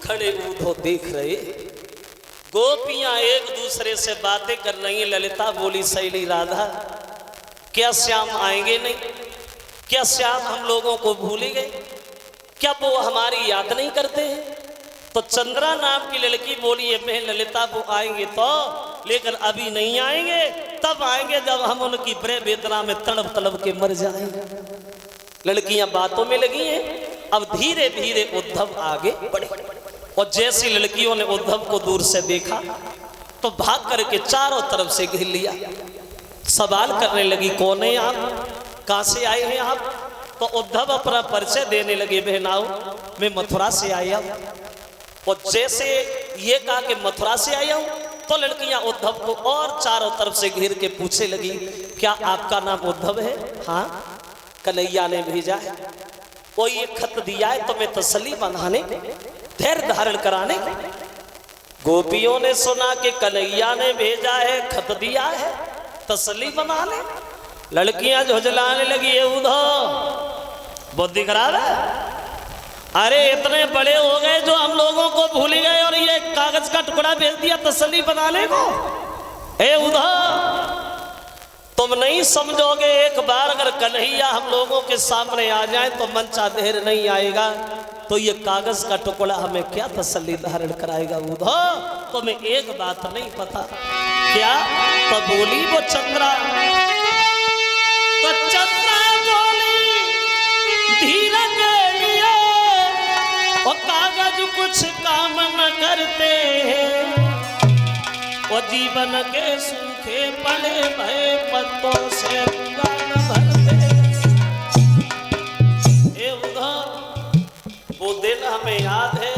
खड़े उधो देख रहे। गोपियां एक दूसरे से बातें कर रही हैं। ललिता बोली, शैली राधा, क्या श्याम आएंगे नहीं? क्या श्याम हम लोगों को भूल गए? क्या वो हमारी याद नहीं करते हैं? तो चंद्रा नाम की लड़की बोली, मैं ललिता वो आएंगे तो, लेकिन अभी नहीं आएंगे, तब आएंगे जब हम उनकी प्रेम वेदना में तड़प तड़प के मर जाएंगे। लड़कियां बातों में लगी हैं। अब धीरे धीरे उद्धव आगे बढ़े और जैसी लड़कियों ने उद्धव को दूर से देखा तो भाग करके चारों तरफ से घेर लिया। सवाल करने लगी, कौन है आप? कहां से आए हैं आप? तो उद्धव अपना परिचय देने लगे, बहनाओ मैं मथुरा से आया हूं। और जैसे ये कहा कि मथुरा से आया हूं, तो लड़कियां उद्धव को और चारों तरफ से घेर के पूछने लगी, क्या आपका नाम उद्धव है? हाँ, कन्हैया ने भेजा है, कोई ये खत दिया है तुम्हें तसल्ली बनाने, धैर्य धारण कराने। गोपियों ने सुना कि कन्हैया ने भेजा है, खत दिया है, तसल्ली बनाने। लड़कियां झुंझलाने लगी, उद्धव बुद्धि खराब है, अरे इतने बड़े हो गए जो हम लोगों को भूल गए और ये कागज का टुकड़ा भेज दिया तसल्ली बनाने को। ए उद्धव, तुम नहीं समझोगे, एक बार अगर कन्हैया हम लोगों के सामने आ जाए तो मन चा देर नहीं आएगा, तो ये कागज का टुकड़ा हमें क्या तसल्ली धारण कराएगा? उद्धव तुम्हें एक बात नहीं पता क्या? तो बोली वो चंद्रा, तो चंद्रा बोली, धीरज लिए और कागज कुछ काम न करते हैं, और जीवन के सूखे पड़े भय पत्तों से न भरते। ए उद्धव, वो दिन हमें याद है,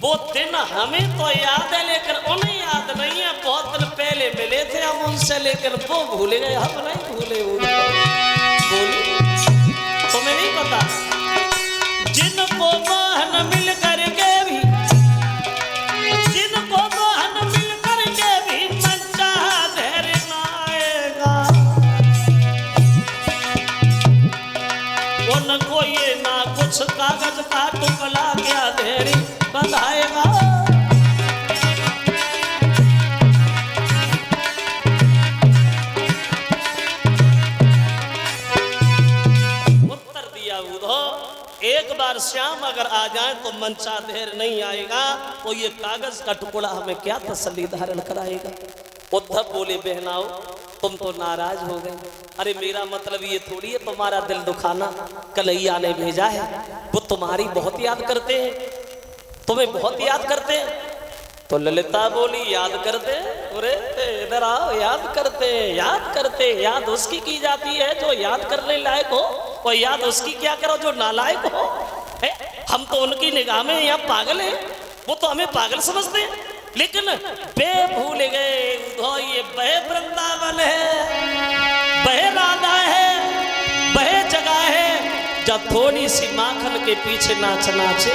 वो दिन हमें तो याद है, लेकिन उन्हें याद नहीं है। बहुत दिन पहले मिले थे हम उनसे, लेकिन वो भूले गए, हम नहीं भूले। बोली, तुम्हें नहीं पता, जिनको बहन मिल करके भी, जिनको बहन मिल करके भी मचा धैर्य न आएगा, उनको ये ना कुछ कागज का टुकड़ा क्या धैर्य बंधाएगा। उत्तर दिया उद्धव, एक बार श्याम अगर आ जाए तो मनचा देर नहीं आएगा, तो ये कागज का टुकड़ा हमें क्या तसल्ली धारण कराएगा। उद्धव बोले, बहनाओ तुम तो नाराज हो गए। अरे मेरा मतलब ये थोड़ी है तुम्हारा दिल दुखाना, कन्हैया ने भेजा है, वो तुम्हारी बहुत याद करते हैं, तुम्हें बहुत याद करते हैं। तो ललिता बोली, याद करते? अरे इधर आओ, याद करते, याद करते। याद उसकी की जाती है जो याद करने लायक हो, और याद उसकी क्या करो जो नालायक हो। हम तो उनकी निगाह में यहाँ पागल हैं, वो तो हमें पागल समझते हैं, लेकिन वे भूल गए उद्धव ये बहे वृंदावन है, बहे राधा है, बहे जगह है जब थोड़ी सी माखन के पीछे नाच नाचे।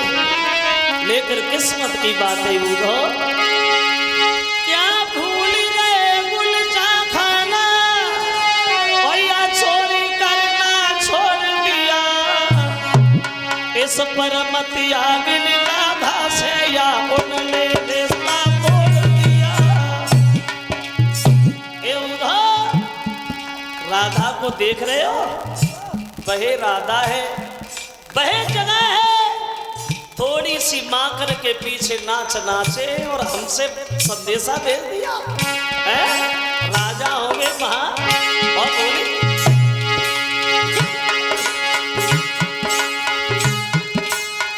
लेकिन किस्मत की बात है उद्धव, क्या भूल गए गुलचा खाना, और या चोरी करना छोड़ दिया, इस पर मत यागिन राधा से या उनने रिश्ता तोड़ दिया। ए उद्धव, राधा को देख रहे हो, वह राधा है, वह जगह है, थोड़ी सी माखन के पीछे नाच नाचे और हमसे संदेशा भेज दिया है। राजा होंगे वहां और बोली,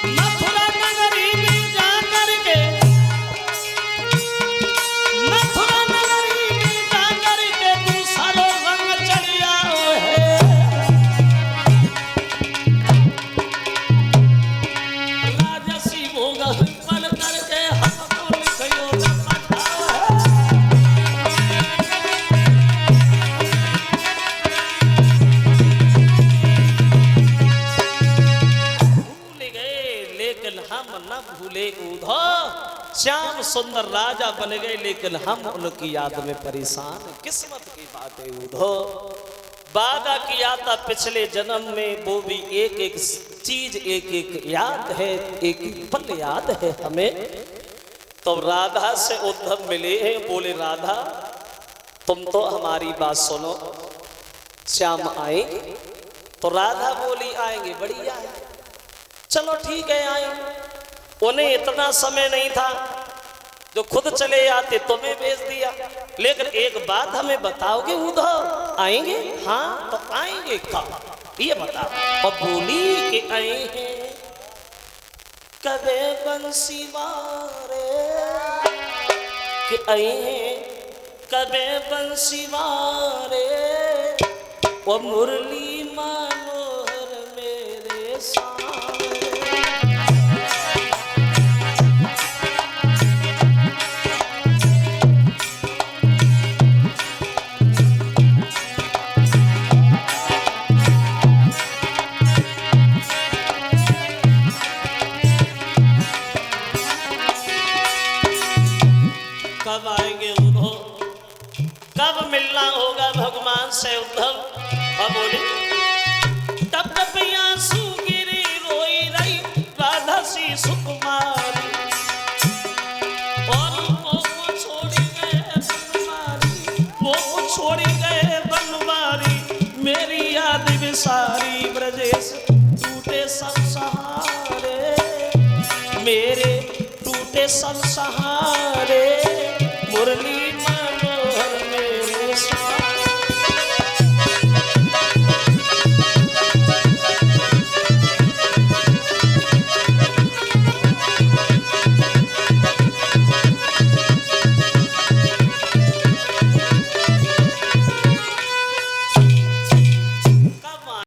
मथुरा नगरी में जा करके, मथुरा नगरी में जा करके दूसरा रंग चढ़िया है। राजसी भोग पल करके हमको लिखियो भूले उद्धव। श्याम सुंदर राजा बन गए, लेकिन हम उनकी याद में परेशान। किस्मत की बात है उद्धव, वादा किया था पिछले जन्म में, वो भी एक एक चीज एक एक याद है, एक एक पल याद है हमें। तो राधा से उद्धव मिले हैं, बोले राधा तुम तो हमारी बात सुनो, श्याम आएंगे? तो राधा बोली आएंगे, बढ़िया है, चलो ठीक है आएंगे। उन्हें इतना समय नहीं था जो खुद चले आते, तुम्हें भेज दिया। लेकिन एक बात हमें बताओगे उद्धव आएंगे? हाँ तो आएंगे कब ये बताओ। और बोली कि आए हैं कबे बंसी वारे, कि आए हैं कबे बंसी वारे, वो मुरली मनोहर मेरे सारे। कब आएंगे उद्धव, कब मिलना होगा भगवान से उद्धव? और बोले तब तब आंसू गिरी रोई रही राधा सी सुकुमारी, और वो छोड़ी गए बनवारी, वो छोड़ी गए बनवारी, मेरी याद विसारी ब्रजेश टूटे सब सहारे, मेरे टूटे सब सहारे।